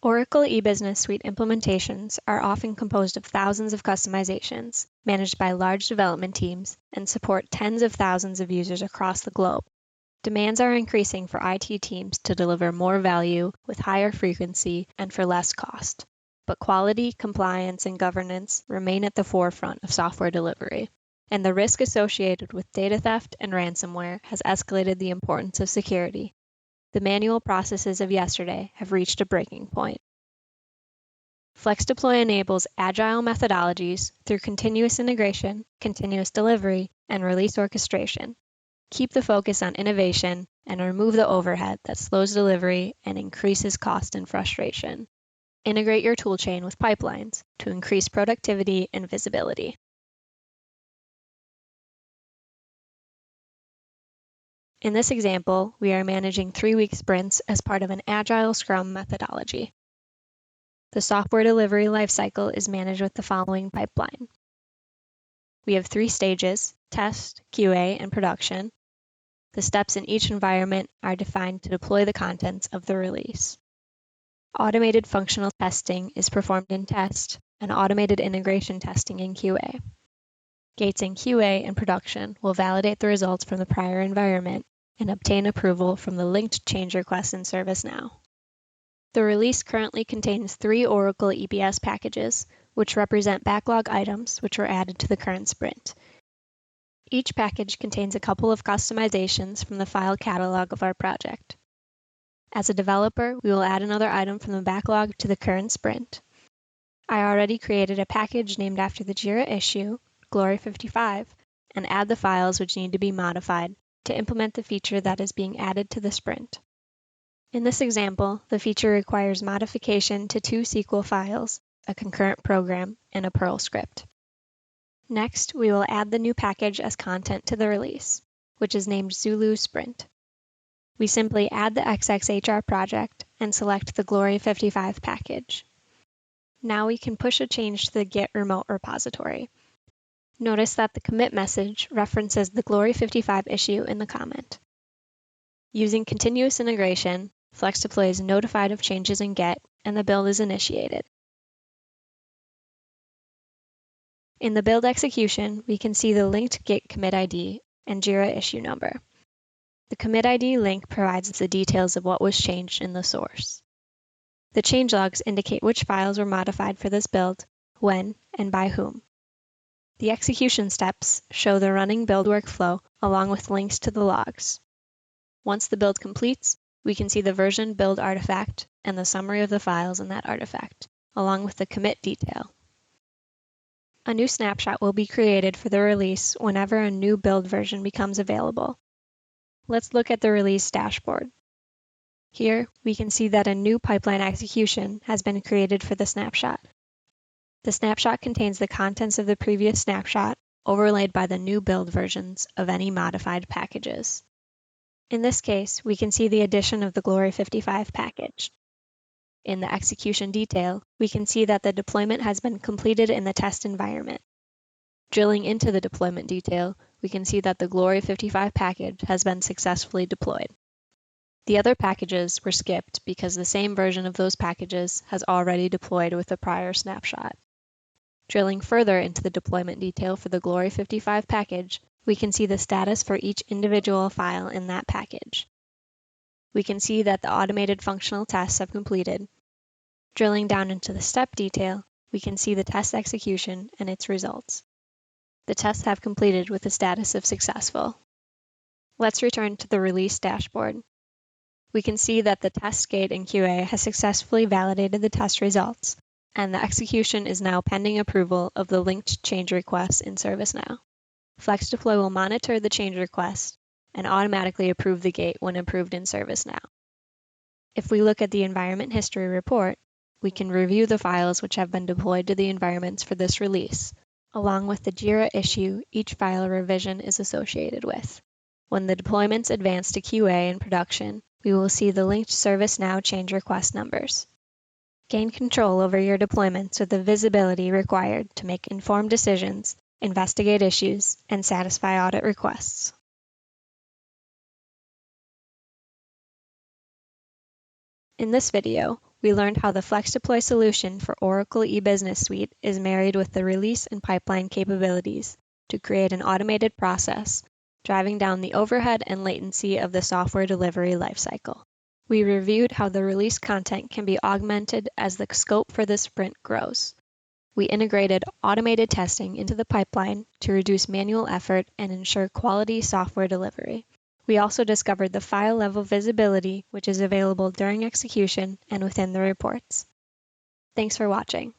Oracle E-Business-Suite implementations are often composed of thousands of customizations, managed by large development teams, and support tens of thousands of users across the globe. Demands are increasing for IT teams to deliver more value with higher frequency and for less cost. But quality, compliance, and governance remain at the forefront of software delivery, and the risk associated with data theft and ransomware has escalated the importance of security. The manual processes of yesterday have reached a breaking point. FlexDeploy enables agile methodologies through continuous integration, continuous delivery, and release orchestration. Keep the focus on innovation and remove the overhead that slows delivery and increases cost and frustration. Integrate your toolchain with pipelines to increase productivity and visibility. In this example, we are managing 3-week sprints as part of an agile Scrum methodology. The software delivery lifecycle is managed with the following pipeline. We have 3 stages: test, QA, and production. The steps in each environment are defined to deploy the contents of the release. Automated functional testing is performed in test, and automated integration testing in QA. Gates in QA and production will validate the results from the prior environment and obtain approval from the linked change requests in ServiceNow. The release currently contains 3 Oracle EBS packages, which represent backlog items which were added to the current sprint. Each package contains a couple of customizations from the file catalog of our project. As a developer, we will add another item from the backlog to the current sprint. I already created a package named after the Jira issue, Glory 55, and add the files which need to be modified to implement the feature that is being added to the sprint. In this example, the feature requires modification to 2 SQL files, a concurrent program, and a Perl script. Next, we will add the new package as content to the release, which is named Zulu Sprint. We simply add the XXHR project and select the Glory 55 package. Now we can push a change to the Git remote repository. Notice that the commit message references the Glory 55 issue in the comment. Using continuous integration, FlexDeploy is notified of changes in Git and the build is initiated. In the build execution, we can see the linked Git commit ID and Jira issue number. The commit ID link provides the details of what was changed in the source. The changelogs indicate which files were modified for this build, when, and by whom. The execution steps show the running build workflow along with links to the logs. Once the build completes, we can see the version build artifact and the summary of the files in that artifact, along with the commit detail. A new snapshot will be created for the release whenever a new build version becomes available. Let's look at the release dashboard. Here, we can see that a new pipeline execution has been created for the snapshot. The snapshot contains the contents of the previous snapshot overlaid by the new build versions of any modified packages. In this case, we can see the addition of the Glory 55 package. In the execution detail, we can see that the deployment has been completed in the test environment. Drilling into the deployment detail, we can see that the Glory 55 package has been successfully deployed. The other packages were skipped because the same version of those packages has already deployed with the prior snapshot. Drilling further into the deployment detail for the Glory 55 package, we can see the status for each individual file in that package. We can see that the automated functional tests have completed. Drilling down into the step detail, we can see the test execution and its results. The tests have completed with the status of successful. Let's return to the release dashboard. We can see that the test gate in QA has successfully validated the test results, and the execution is now pending approval of the linked change requests in ServiceNow. FlexDeploy will monitor the change request and automatically approve the gate when approved in ServiceNow. If we look at the environment history report, we can review the files which have been deployed to the environments for this release, along with the Jira issue each file revision is associated with. When the deployments advance to QA and production, we will see the linked ServiceNow change request numbers. Gain control over your deployments with the visibility required to make informed decisions, investigate issues, and satisfy audit requests. In this video, we learned how the FlexDeploy solution for Oracle E-Business-Suite is married with the release and pipeline capabilities to create an automated process, driving down the overhead and latency of the software delivery lifecycle. We reviewed how the release content can be augmented as the scope for the sprint grows. We integrated automated testing into the pipeline to reduce manual effort and ensure quality software delivery. We also discovered the file-level visibility, which is available during execution and within the reports. Thanks for watching.